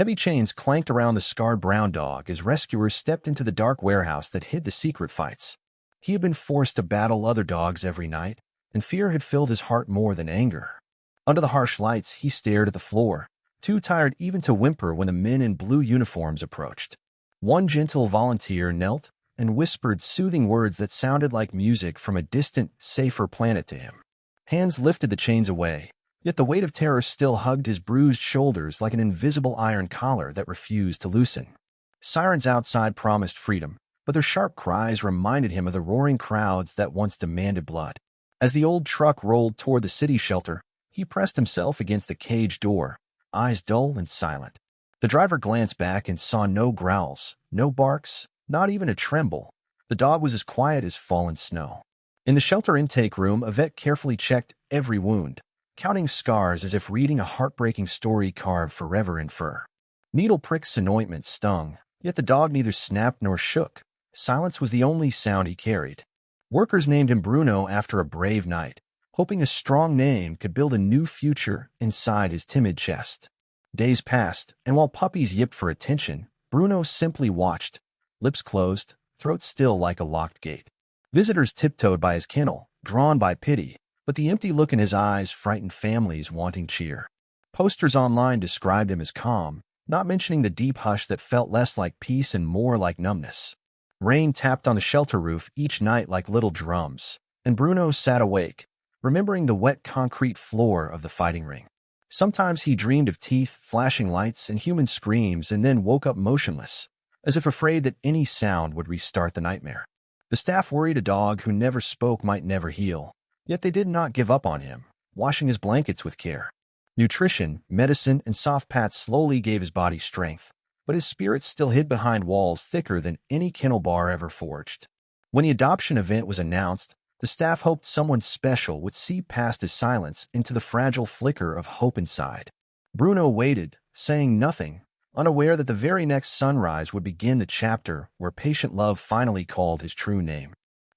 Heavy chains clanked around the scarred brown dog as rescuers stepped into the dark warehouse that hid the secret fights. He had been forced to battle other dogs every night, and fear had filled his heart more than anger. Under the harsh lights, he stared at the floor, too tired even to whimper when the men in blue uniforms approached. One gentle volunteer knelt and whispered soothing words that sounded like music from a distant, safer planet to him. Hands lifted the chains away, yet the weight of terror still hugged his bruised shoulders like an invisible iron collar that refused to loosen. Sirens outside promised freedom, but their sharp cries reminded him of the roaring crowds that once demanded blood. As the old truck rolled toward the city shelter, he pressed himself against the cage door, eyes dull and silent. The driver glanced back and saw no growls, no barks, not even a tremble. The dog was as quiet as fallen snow. In the shelter intake room, a vet carefully checked every wound, counting scars as if reading a heartbreaking story carved forever in fur. Needle pricks and ointment stung, yet the dog neither snapped nor shook. Silence was the only sound he carried. Workers named him Bruno after a brave knight, hoping a strong name could build a new future inside his timid chest. Days passed, and while puppies yipped for attention, Bruno simply watched, lips closed, throat still like a locked gate. Visitors tiptoed by his kennel, drawn by pity, but the empty look in his eyes frightened families wanting cheer. Posters online described him as calm, not mentioning the deep hush that felt less like peace and more like numbness. Rain tapped on the shelter roof each night like little drums, and Bruno sat awake, remembering the wet concrete floor of the fighting ring. Sometimes he dreamed of teeth, flashing lights, and human screams, and then woke up motionless, as if afraid that any sound would restart the nightmare. The staff worried a dog who never spoke might never heal, yet they did not give up on him, washing his blankets with care. Nutrition, medicine, and soft pats slowly gave his body strength, but his spirit still hid behind walls thicker than any kennel bar ever forged. When the adoption event was announced, the staff hoped someone special would see past his silence into the fragile flicker of hope inside. Bruno waited, saying nothing, unaware that the very next sunrise would begin the chapter where patient love finally called his true name.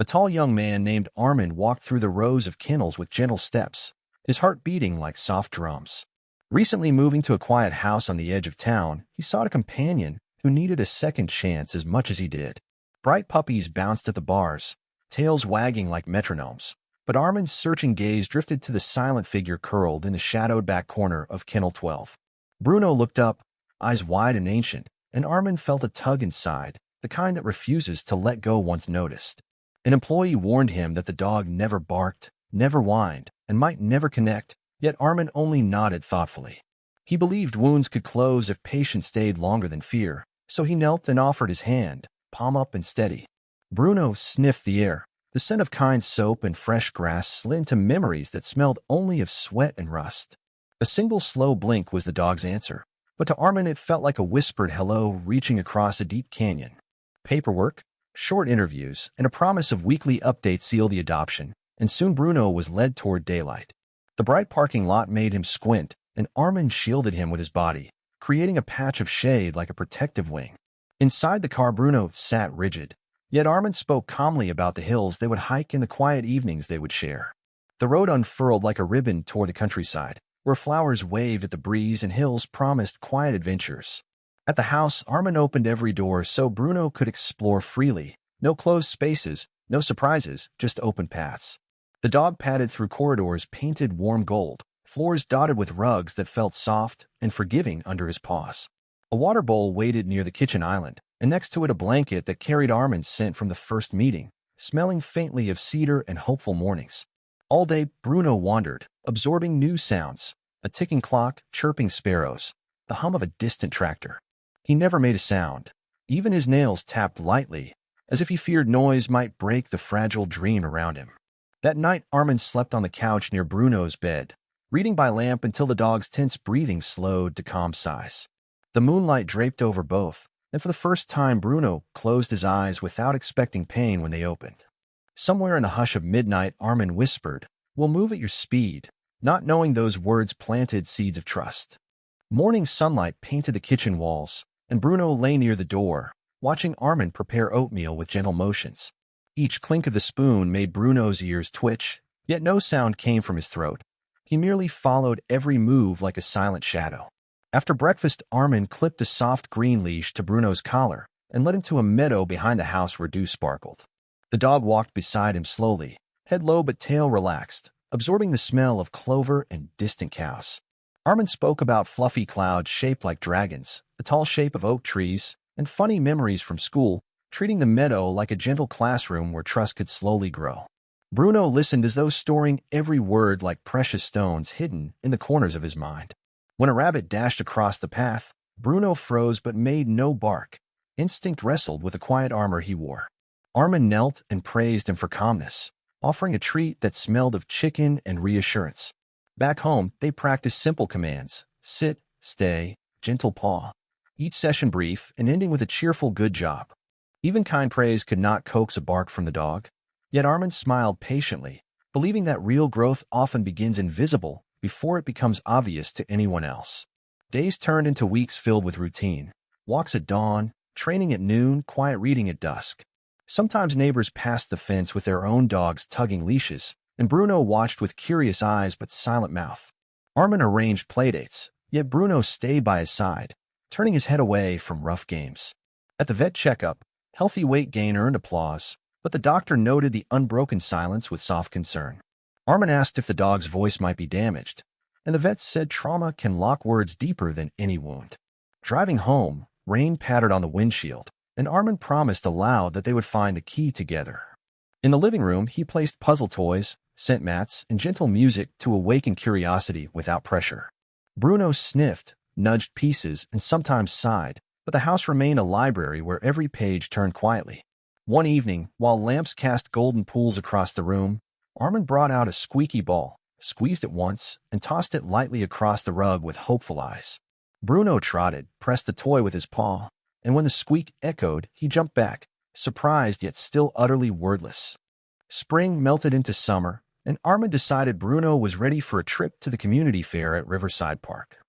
A tall young man named Armin walked through the rows of kennels with gentle steps, his heart beating like soft drums. Recently moving to a quiet house on the edge of town, he sought a companion who needed a second chance as much as he did. Bright puppies bounced at the bars, tails wagging like metronomes, but Armin's searching gaze drifted to the silent figure curled in the shadowed back corner of Kennel 12. Bruno looked up, eyes wide and ancient, and Armin felt a tug inside, the kind that refuses to let go once noticed. An employee warned him that the dog never barked, never whined, and might never connect, yet Armin only nodded thoughtfully. He believed wounds could close if patience stayed longer than fear, so he knelt and offered his hand, palm up and steady. Bruno sniffed the air. The scent of kind soap and fresh grass slid into memories that smelled only of sweat and rust. A single slow blink was the dog's answer, but to Armin it felt like a whispered hello reaching across a deep canyon. Paperwork, short interviews, and a promise of weekly updates sealed the adoption, and soon Bruno was led toward daylight. The bright parking lot made him squint, and Armin shielded him with his body, creating a patch of shade like a protective wing. Inside the car, Bruno sat rigid, yet Armin spoke calmly about the hills they would hike and the quiet evenings they would share. The road unfurled like a ribbon toward the countryside, where flowers waved at the breeze and hills promised quiet adventures. At the house, Armin opened every door so Bruno could explore freely. No closed spaces, no surprises, just open paths. The dog padded through corridors painted warm gold, floors dotted with rugs that felt soft and forgiving under his paws. A water bowl waited near the kitchen island, and next to it a blanket that carried Armin's scent from the first meeting, smelling faintly of cedar and hopeful mornings. All day, Bruno wandered, absorbing new sounds, a ticking clock, chirping sparrows, the hum of a distant tractor. He never made a sound. Even his nails tapped lightly, as if he feared noise might break the fragile dream around him. That night, Armin slept on the couch near Bruno's bed, reading by lamp until the dog's tense breathing slowed to calm sighs. The moonlight draped over both, and for the first time Bruno closed his eyes without expecting pain when they opened. Somewhere in the hush of midnight, Armin whispered, "We'll move at your speed," not knowing those words planted seeds of trust. Morning sunlight painted the kitchen walls, and Bruno lay near the door, watching Armin prepare oatmeal with gentle motions. Each clink of the spoon made Bruno's ears twitch, yet no sound came from his throat. He merely followed every move like a silent shadow. After breakfast, Armin clipped a soft green leash to Bruno's collar and led him to a meadow behind the house where dew sparkled. The dog walked beside him slowly, head low but tail relaxed, absorbing the smell of clover and distant cows. Armin spoke about fluffy clouds shaped like dragons, the tall shape of oak trees, and funny memories from school, treating the meadow like a gentle classroom where trust could slowly grow. Bruno listened as though storing every word like precious stones hidden in the corners of his mind. When a rabbit dashed across the path, Bruno froze but made no bark. Instinct wrestled with the quiet armor he wore. Armin knelt and praised him for calmness, offering a treat that smelled of chicken and reassurance. Back home, they practiced simple commands: sit, stay, gentle paw. Each session brief and ending with a cheerful good job. Even kind praise could not coax a bark from the dog. Yet Armin smiled patiently, believing that real growth often begins invisible before it becomes obvious to anyone else. Days turned into weeks filled with routine. Walks at dawn, training at noon, quiet reading at dusk. Sometimes neighbors passed the fence with their own dogs tugging leashes, and Bruno watched with curious eyes but silent mouth. Armin arranged playdates, yet Bruno stayed by his side, turning his head away from rough games. At the vet checkup, healthy weight gain earned applause, but the doctor noted the unbroken silence with soft concern. Armin asked if the dog's voice might be damaged, and the vet said trauma can lock words deeper than any wound. Driving home, rain pattered on the windshield, and Armin promised aloud that they would find the key together. In the living room, he placed puzzle toys, scent mats, and gentle music to awaken curiosity without pressure. Bruno sniffed, nudged pieces, and sometimes sighed, but the house remained a library where every page turned quietly. One evening, while lamps cast golden pools across the room, Armin brought out a squeaky ball, squeezed it once, and tossed it lightly across the rug with hopeful eyes. Bruno trotted, pressed the toy with his paw, and when the squeak echoed, he jumped back, surprised yet still utterly wordless. Spring melted into summer, and Armin decided Bruno was ready for a trip to the community fair at Riverside Park.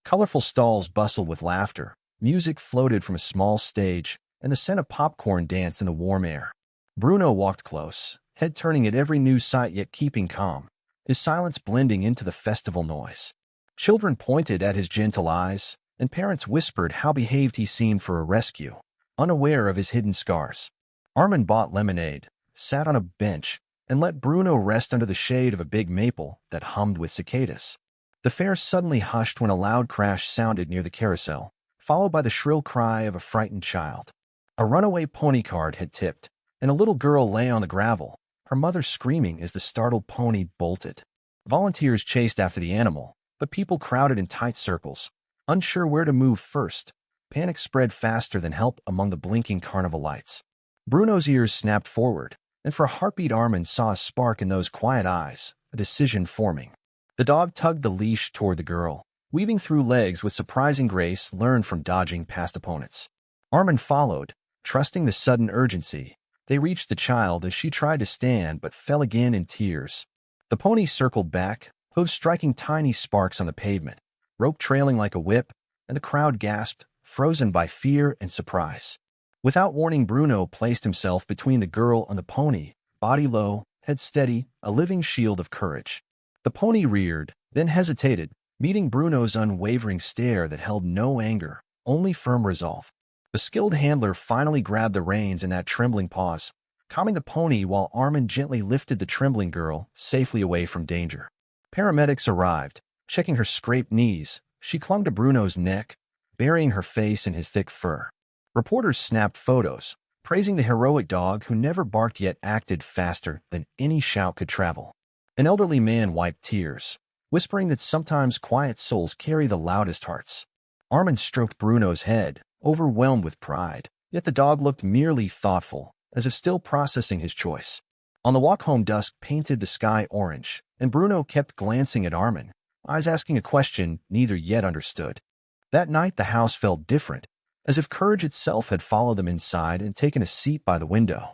Colorful stalls bustled with laughter, music floated from a small stage, and the scent of popcorn danced in the warm air. Bruno walked close, head turning at every new sight yet keeping calm, his silence blending into the festival noise. Children pointed at his gentle eyes, and parents whispered how behaved he seemed for a rescue, unaware of his hidden scars. Armin bought lemonade, sat on a bench, and let Bruno rest under the shade of a big maple that hummed with cicadas. The fair suddenly hushed when a loud crash sounded near the carousel, followed by the shrill cry of a frightened child. A runaway pony cart had tipped, and a little girl lay on the gravel, her mother screaming as the startled pony bolted. Volunteers chased after the animal, but people crowded in tight circles, unsure where to move first. Panic spread faster than help among the blinking carnival lights. Bruno's ears snapped forward, and for a heartbeat Armin saw a spark in those quiet eyes, a decision forming. The dog tugged the leash toward the girl, weaving through legs with surprising grace learned from dodging past opponents. Armin followed, trusting the sudden urgency. They reached the child as she tried to stand but fell again in tears. The pony circled back, hooves striking tiny sparks on the pavement, rope trailing like a whip, and the crowd gasped, frozen by fear and surprise. Without warning, Bruno placed himself between the girl and the pony, body low, head steady, a living shield of courage. The pony reared, then hesitated, meeting Bruno's unwavering stare that held no anger, only firm resolve. The skilled handler finally grabbed the reins in that trembling pause, calming the pony while Armin gently lifted the trembling girl safely away from danger. Paramedics arrived, checking her scraped knees. She clung to Bruno's neck, burying her face in his thick fur. Reporters snapped photos, praising the heroic dog who never barked yet acted faster than any shout could travel. An elderly man wiped tears, whispering that sometimes quiet souls carry the loudest hearts. Armin stroked Bruno's head, overwhelmed with pride, yet the dog looked merely thoughtful, as if still processing his choice. On the walk home, dusk painted the sky orange, and Bruno kept glancing at Armin, eyes asking a question neither yet understood. That night the house felt different, as if courage itself had followed them inside and taken a seat by the window.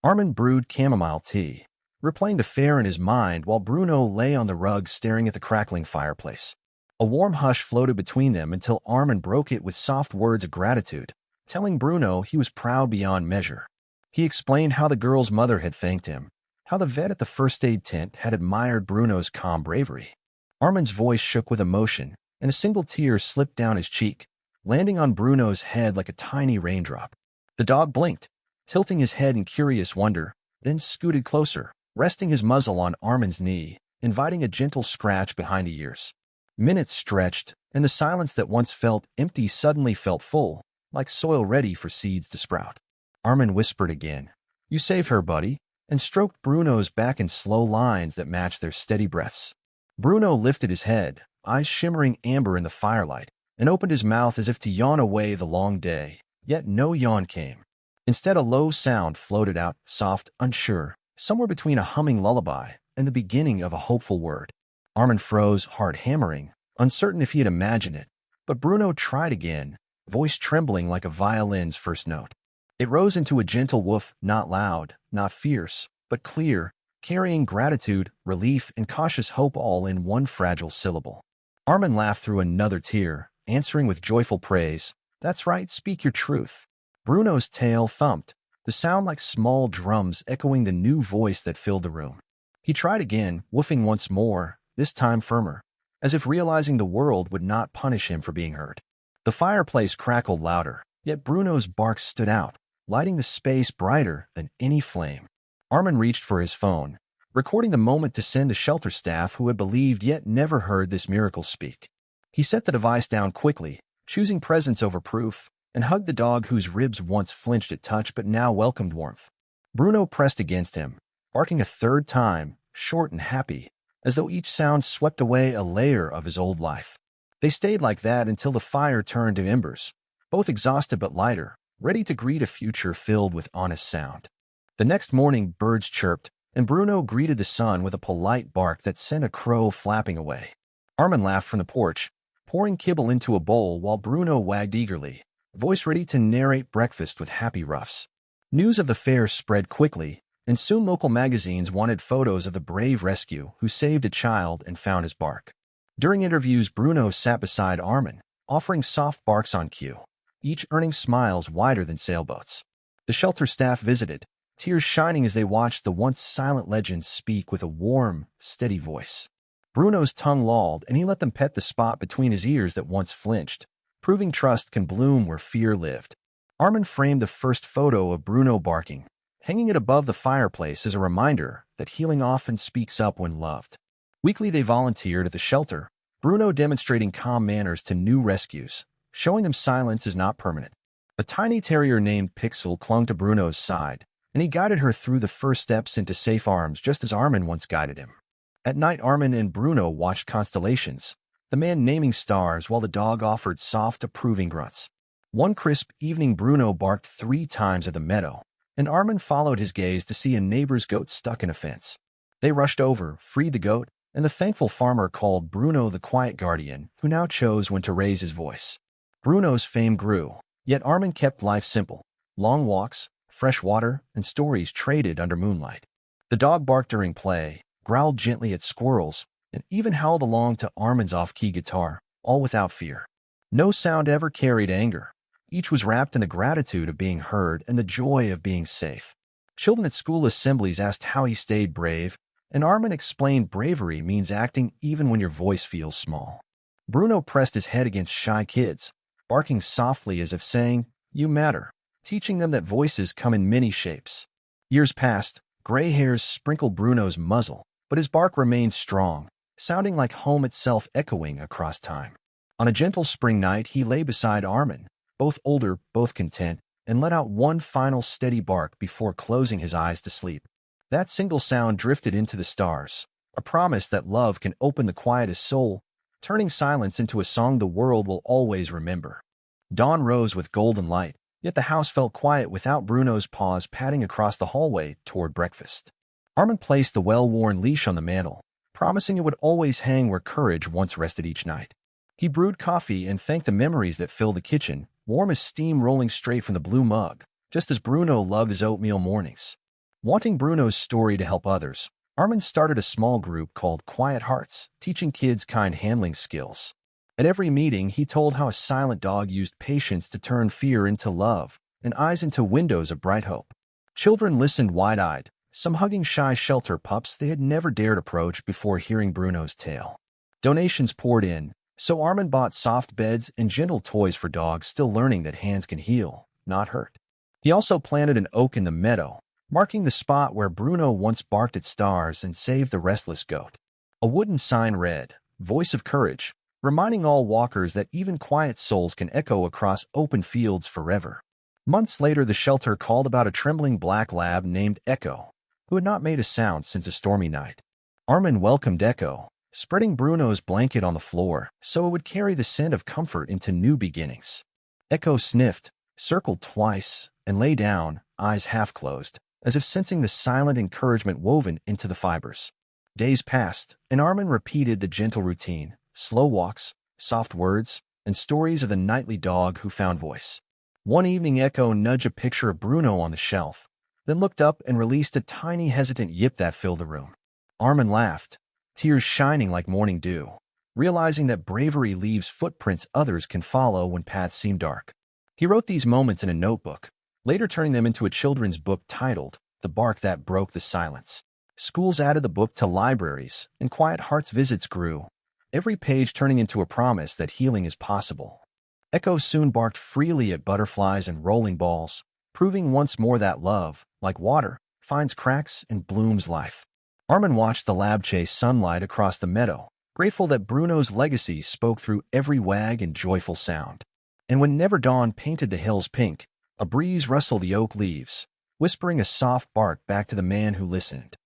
Armin brewed chamomile tea, replaying the fair in his mind while Bruno lay on the rug staring at the crackling fireplace. A warm hush floated between them until Armin broke it with soft words of gratitude, telling Bruno he was proud beyond measure. He explained how the girl's mother had thanked him, how the vet at the first aid tent had admired Bruno's calm bravery. Armin's voice shook with emotion, and a single tear slipped down his cheek, landing on Bruno's head like a tiny raindrop. The dog blinked, tilting his head in curious wonder, then scooted closer, resting his muzzle on Armin's knee, inviting a gentle scratch behind the ears. Minutes stretched, and the silence that once felt empty suddenly felt full, like soil ready for seeds to sprout. Armin whispered again, "You saved her, buddy," and stroked Bruno's back in slow lines that matched their steady breaths. Bruno lifted his head, eyes shimmering amber in the firelight, and opened his mouth as if to yawn away the long day, yet no yawn came. Instead, a low sound floated out, soft, unsure, somewhere between a humming lullaby and the beginning of a hopeful word. Armin froze, heart hammering, uncertain if he had imagined it, but Bruno tried again, voice trembling like a violin's first note. It rose into a gentle woof, not loud, not fierce, but clear, carrying gratitude, relief, and cautious hope all in one fragile syllable. Armin laughed through another tear, answering with joyful praise, "That's right, speak your truth." Bruno's tail thumped, the sound like small drums echoing the new voice that filled the room. He tried again, woofing once more, this time firmer, as if realizing the world would not punish him for being heard. The fireplace crackled louder, yet Bruno's bark stood out, lighting the space brighter than any flame. Armin reached for his phone, recording the moment to send the shelter staff who had believed yet never heard this miracle speak. He set the device down quickly, choosing presence over proof, and hugged the dog whose ribs once flinched at touch but now welcomed warmth. Bruno pressed against him, barking a third time, short and happy, as though each sound swept away a layer of his old life. They stayed like that until the fire turned to embers, both exhausted but lighter, ready to greet a future filled with honest sound. The next morning, birds chirped, and Bruno greeted the sun with a polite bark that sent a crow flapping away. Armin laughed from the porch, pouring kibble into a bowl while Bruno wagged eagerly, voice ready to narrate breakfast with happy roughs. News of the fair spread quickly, and soon local magazines wanted photos of the brave rescue who saved a child and found his bark. During interviews, Bruno sat beside Armin, offering soft barks on cue, each earning smiles wider than sailboats. The shelter staff visited, tears shining as they watched the once silent legend speak with a warm, steady voice. Bruno's tongue lolled, and he let them pet the spot between his ears that once flinched, proving trust can bloom where fear lived. Armin framed the first photo of Bruno barking, hanging it above the fireplace as a reminder that healing often speaks up when loved. Weekly they volunteered at the shelter, Bruno demonstrating calm manners to new rescues, showing them silence is not permanent. A tiny terrier named Pixel clung to Bruno's side, and he guided her through the first steps into safe arms just as Armin once guided him. At night, Armin and Bruno watched constellations, the man naming stars while the dog offered soft, approving grunts. One crisp evening, Bruno barked 3 times at the meadow, and Armin followed his gaze to see a neighbor's goat stuck in a fence. They rushed over, freed the goat, and the thankful farmer called Bruno the quiet guardian, who now chose when to raise his voice. Bruno's fame grew, yet Armin kept life simple: long walks, fresh water, and stories traded under moonlight. The dog barked during play, growled gently at squirrels, and even howled along to Armin's off-key guitar, all without fear. No sound ever carried anger. Each was wrapped in the gratitude of being heard and the joy of being safe. Children at school assemblies asked how he stayed brave, and Armin explained bravery means acting even when your voice feels small. Bruno pressed his head against shy kids, barking softly as if saying, "You matter," teaching them that voices come in many shapes. Years passed, gray hairs sprinkled Bruno's muzzle, but his bark remained strong, sounding like home itself echoing across time. On a gentle spring night, he lay beside Armin, both older, both content, and let out one final steady bark before closing his eyes to sleep. That single sound drifted into the stars, a promise that love can open the quietest soul, turning silence into a song the world will always remember. Dawn rose with golden light, yet the house felt quiet without Bruno's paws padding across the hallway toward breakfast. Armin placed the well-worn leash on the mantel, promising it would always hang where courage once rested each night. He brewed coffee and thanked the memories that filled the kitchen, warm as steam rolling straight from the blue mug, just as Bruno loved his oatmeal mornings. Wanting Bruno's story to help others, Armin started a small group called Quiet Hearts, teaching kids kind handling skills. At every meeting, he told how a silent dog used patience to turn fear into love and eyes into windows of bright hope. Children listened wide-eyed, some hugging shy shelter pups they had never dared approach before hearing Bruno's tale. Donations poured in, So Armin bought soft beds and gentle toys for dogs still learning that hands can heal, not hurt. He also planted an oak in the meadow, marking the spot where Bruno once barked at stars and saved the restless goat. A wooden sign read, "Voice of Courage," reminding all walkers that even quiet souls can echo across open fields forever. Months later, the shelter called about a trembling black lab named Echo, who had not made a sound since a stormy night. Armin welcomed Echo, spreading Bruno's blanket on the floor so it would carry the scent of comfort into new beginnings. Echo sniffed, circled twice, and lay down, eyes half closed, as if sensing the silent encouragement woven into the fibers. Days passed, and Armin repeated the gentle routine, slow walks, soft words, and stories of the nightly dog who found voice. One evening, Echo nudged a picture of Bruno on the shelf, then looked up and released a tiny hesitant yip that filled the room. Armin laughed, tears shining like morning dew, realizing that bravery leaves footprints others can follow when paths seem dark. He wrote these moments in a notebook, later turning them into a children's book titled The Bark That Broke the Silence. Schools added the book to libraries, and Quiet Hearts visits grew, every page turning into a promise that healing is possible. Echo soon barked freely at butterflies and rolling balls, proving once more that love, like water, finds cracks and blooms life. Armin watched the lab chase sunlight across the meadow, grateful that Bruno's legacy spoke through every wag and joyful sound. And when Never Dawn painted the hills pink, a breeze rustled the oak leaves, whispering a soft bark back to the man who listened.